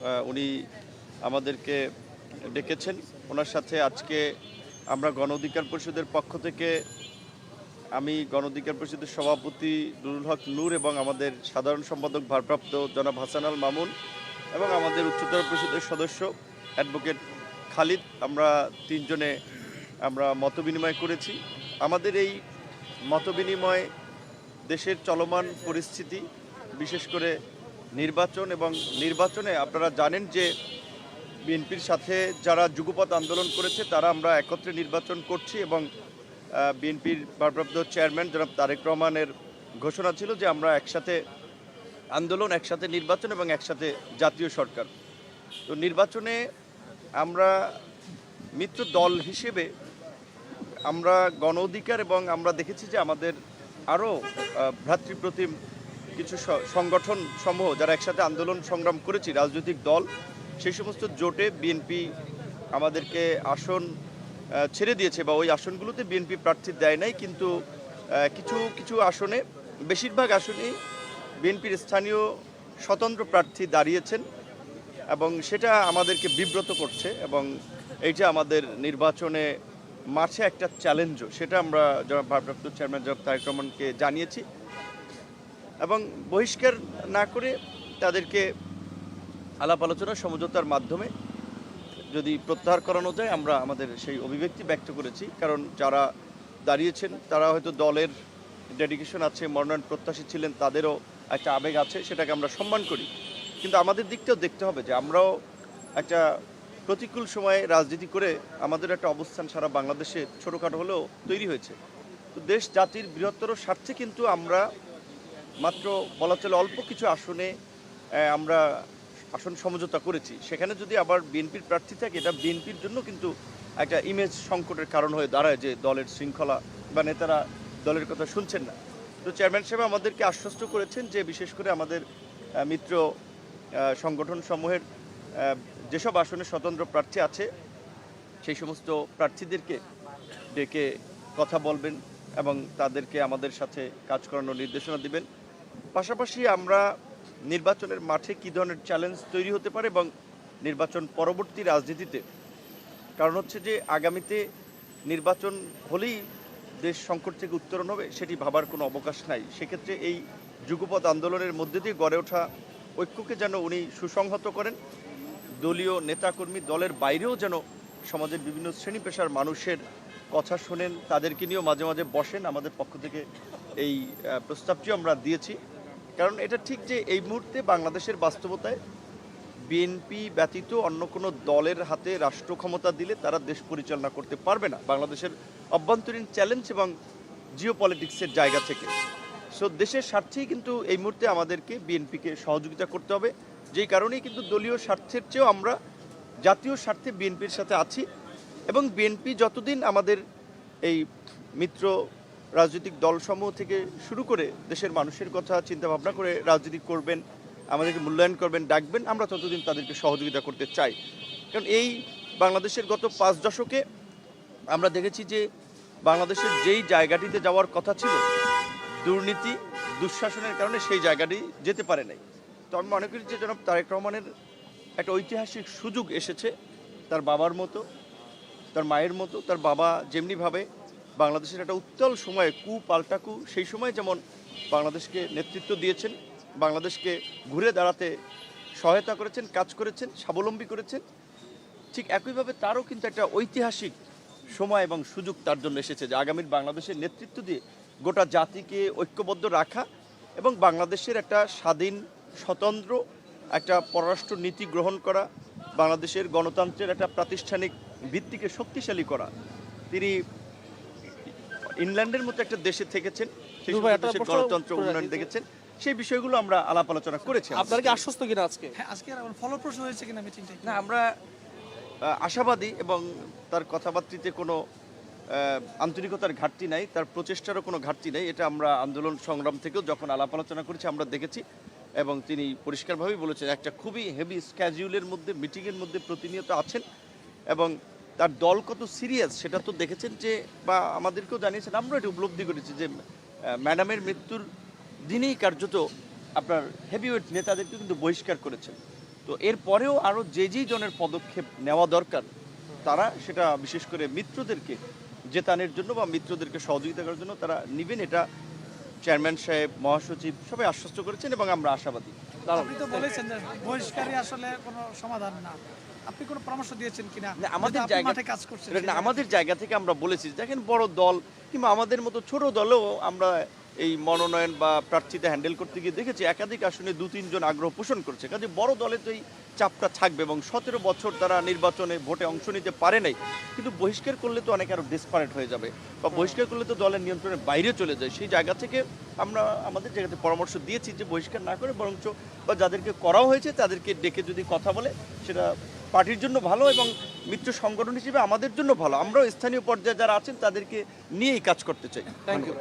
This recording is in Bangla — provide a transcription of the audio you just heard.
উনি আমাদেরকে ডেকেছেন। ওনার সাথে আজকে আমরা গণ অধিকার পরিষদের পক্ষ থেকে আমি গণ অধিকার পরিষদের সভাপতি নুরুল হক নূর এবং আমাদের সাধারণ সম্পাদক ভারপ্রাপ্ত জনাব হাসান আল মামুন এবং আমাদের উচ্চতর পরিষদের সদস্য অ্যাডভোকেট খালিদ, আমরা তিনজনে আমরা মতবিনিময় করেছি। আমাদের এই মতবিনিময় দেশের চলমান পরিস্থিতি, বিশেষ করে নির্বাচন এবং নির্বাচনে আপনারা জানেন যে বিএনপির সাথে যারা যুগপৎ আন্দোলন করেছে তারা আমরা একত্রে নির্বাচন করছি এবং বিএনপির ভারপ্রাপ্ত চেয়ারম্যান জনাব তারেক রহমানের ঘোষণা ছিল যে আমরা একসাথে আন্দোলন, একসাথে নির্বাচন এবং একসাথে জাতীয় সরকার। তো নির্বাচনে আমরা মিত্র দল হিসেবে আমরা গণ অধিকার এবং আমরা দেখেছি যে আমাদের আরও ভ্রাতৃপ্রতিম কিছু সংগঠন সমূহ যারা একসাথে আন্দোলন সংগ্রাম করেছি, রাজনৈতিক দল, সেই সমস্ত জোটে বিএনপি আমাদেরকে আসন ছেড়ে দিয়েছে বা ওই আসনগুলোতে বিএনপি প্রার্থী দেয় নাই, কিন্তু কিছু কিছু আসনে, বেশিরভাগ আসনেই বিএনপির স্থানীয় স্বতন্ত্র প্রার্থী দাঁড়িয়েছেন এবং সেটা আমাদেরকে বিব্রত করছে এবং এইটা আমাদের নির্বাচনে মাঠে একটা চ্যালেঞ্জও, সেটা আমরা যারা ভারপ্রাপ্ত চেয়ারম্যান জনাব তারেক রহমানকে জানিয়েছি এবং বহিষ্কার না করে তাদেরকে আলাপ আলোচনা সমঝোতার মাধ্যমে যদি প্রত্যাহার করানো যায় আমরা আমাদের সেই অভিব্যক্তি ব্যক্ত করেছি। কারণ যারা দাঁড়িয়েছেন তারা হয়তো দলের ডেডিকেশন আছে, মনোনয়ন প্রত্যাশী ছিলেন, তাদেরও একটা আবেগ আছে, সেটাকে আমরা সম্মান করি, কিন্তু আমাদের দিকটাও দেখতে হবে যে আমরাও একটা প্রতিকূল সময়ে রাজনীতি করে আমাদের একটা অবস্থান সারা বাংলাদেশে ছোটোখাটো হলেও তৈরি হয়েছে। তো দেশ জাতির বৃহত্তর স্বার্থে কিন্তু আমরা মাত্র বলা চলে অল্প কিছু আসনে আমরা আসন সমঝোতা করেছি। সেখানে যদি আবার বিএনপির প্রার্থী থাকে, এটা বিএনপির জন্য কিন্তু একটা ইমেজ সংকটের কারণ হয়ে দাঁড়ায় যে দলের শৃঙ্খলা বা নেতারা দলের কথা শুনছেন না। তো চেয়ারম্যান সাহেব আমাদেরকে আশ্বস্ত করেছেন যে বিশেষ করে আমাদের মিত্র সংগঠন সমূহের যেসব আসনে স্বতন্ত্র প্রার্থী আছে সেই সমস্ত প্রার্থীদেরকে ডেকে কথা বলবেন এবং তাদেরকে আমাদের সাথে কাজ করানোর নির্দেশনা দিবেন। পাশাপাশি আমরা নির্বাচনের মাঠে কী ধরনের চ্যালেঞ্জ তৈরি হতে পারে এবং নির্বাচন পরবর্তী রাজনীতিতে, কারণ হচ্ছে যে আগামীতে নির্বাচন হলেই দেশ সংকট থেকে উত্তরণ হবে সেটি ভাবার কোনো অবকাশ নাই। সেক্ষেত্রে এই যুগপৎ আন্দোলনের মধ্যে দিয়ে গড়ে ওঠা ঐক্যকে যেন উনি সুসংহত করেন, দলীয় নেতাকর্মী দলের বাইরেও যেন সমাজের বিভিন্ন শ্রেণী পেশার মানুষের কথা শোনেন, তাদেরকে নিয়েও মাঝে মাঝে বসেন। আমাদের পক্ষ থেকে এই প্রস্তাবটিও আমরা দিয়েছি, কারণ এটা ঠিক যে এই মুহূর্তে বাংলাদেশের বাস্তবতায় বিএনপি ব্যতীত অন্য কোনো দলের হাতে রাষ্ট্র ক্ষমতা দিলে তারা দেশ পরিচালনা করতে পারবে না, বাংলাদেশের অভ্যন্তরীণ চ্যালেঞ্জ এবং জিও পলিটিক্সের জায়গা থেকে। সো দেশের স্বার্থেই কিন্তু এই মুহূর্তে আমাদেরকে বিএনপিকে সহযোগিতা করতে হবে, যেই কারণেই কিন্তু দলীয় স্বার্থের চেয়েও আমরা জাতীয় স্বার্থে বিএনপির সাথে আছি এবং বিএনপি যতদিন আমাদের এই মিত্র রাজনৈতিক দলসমূহ থেকে শুরু করে দেশের মানুষের কথা চিন্তা ভাবনা করে রাজনীতি করবেন, আমাদেরকে মূল্যায়ন করবেন, ডাকবেন, আমরা ততদিন তাদেরকে সহযোগিতা করতে চাই। কারণ এই বাংলাদেশের গত 5 দশকে আমরা দেখেছি যে বাংলাদেশের যেই জায়গাটিতে যাওয়ার কথা ছিল দুর্নীতি দুঃশাসনের কারণে সেই জায়গাটি যেতে পারে নাই। তো আমি মনে করি যে জনাব তারেক রহমানের একটা ঐতিহাসিক সুযোগ এসেছে, তার বাবার মতো, তার মায়ের মতো, তার বাবা যেমনিভাবে বাংলাদেশের একটা উত্তাল সময়ে পাল্টা কু সেই সময় যেমন বাংলাদেশকে নেতৃত্ব দিয়েছেন, বাংলাদেশকে ঘুরে দাঁড়াতে সহায়তা করেছেন, কাজ করেছেন, স্বাবলম্বী করেছেন, ঠিক একইভাবে তারও কিন্তু একটা ঐতিহাসিক সময় এবং সুযোগ তার জন্য এসেছে যে আগামীর বাংলাদেশের নেতৃত্ব দিয়ে গোটা জাতিকে ঐক্যবদ্ধ রাখা এবং বাংলাদেশের একটা স্বাধীন স্বতন্ত্র একটা পররাষ্ট্র নীতি গ্রহণ করা, বাংলাদেশের গণতন্ত্রের একটা প্রাতিষ্ঠানিক ভিত্তিকে শক্তিশালী করা। তিনি ইংল্যান্ডের মতো একটা দেশে থেকেছেন, সেই দেশের গণতন্ত্র উন্নয়ন দেখেছেন, সেই বিষয়গুলো আমরা আলাপ আলোচনা করেছি। আপনারা কি আশ্বস্ত কিনা আজকে? হ্যাঁ, আজকে ফলপ্রসূ হয়েছে কিনা মিটিংটা? না, আমরা আশাবাদী এবং তার কথাবার্তিতে কোনো আন্তরিকতার ঘাটতি নাই, তার প্রচেষ্টারও কোনো ঘাটতি নেই। এটা আমরা আন্দোলন সংগ্রাম থেকেও যখন আলাপ আলোচনা করেছি আমরা দেখেছি এবং তিনি পরিষ্কারভাবেই বলেছেন একটা খুবই হেভি স্ক্যাজুলের মধ্যে, মিটিংয়ের মধ্যে প্রতিনিয়ত আছেন এবং তার দল কত সিরিয়াস সেটা তো দেখেছেন যে, বা আমাদেরকেও জানিয়েছেন, আমরা এটা উপলব্ধি করেছি যে ম্যাডামের মৃত্যুর দিনেই কার্যত আপনার হেভিওয়েট নেতাদেরকে কিন্তু বহিষ্কার করেছেন। তো তো এরপরেও আরও যে যেই জনের পদক্ষেপ নেওয়া দরকার তারা সেটা বিশেষ করে মিত্রদেরকে জেতানোর জন্য বা মিত্রদেরকে সহযোগিতা করার জন্য তারা নেবেন, এটা চেয়ারম্যান সাহেব, মহাসচিব সবাই আশ্বস্ত করেছেন এবং আমরা আশাবাদী। আপনি তো বলেছেন যে বহিষ্কারই আসলে কোনো সমাধান না, আপনি কোনো পরামর্শ দিয়েছেন কিনা? না, আমাদের যেহেতু আপনি জায়গা মাঠে কাজ করছেন না, আমাদের জায়গা থেকে আমরা বলেছি, দেখেন বড় দল কিংবা আমাদের মতো ছোট দলেও আমরা এই মনোনয়ন বা প্রার্থীতা হ্যান্ডেল করতে গিয়ে দেখেছি একাধিক আসনে 2-3 জন আগ্রহ পোষণ করছে, কাজে বড় দলে তো এই চাপটা থাকবে এবং 17 বছর তারা নির্বাচনে ভোটে অংশ নিতে পারে নাই, কিন্তু বহিষ্কার করলে তো অনেক আরো ডেসপারেট হয়ে যাবে বা বহিষ্কার করলে তো দলের নিয়ন্ত্রণের বাইরে চলে যায়। সেই জায়গা থেকে আমরা আমাদের জায়গাতে পরামর্শ দিয়েছি যে বহিষ্কার না করে বরঞ্চ বা যাদেরকে করাও হয়েছে তাদেরকে ডেকে যদি কথা বলে সেটা পার্টির জন্য ভালো এবং মিত্র সংগঠন হিসেবে আমাদের জন্য ভালো। আমরাও স্থানীয় পর্যায়ে যারা আছেন তাদেরকে নিয়েই কাজ করতে চাই। Thank you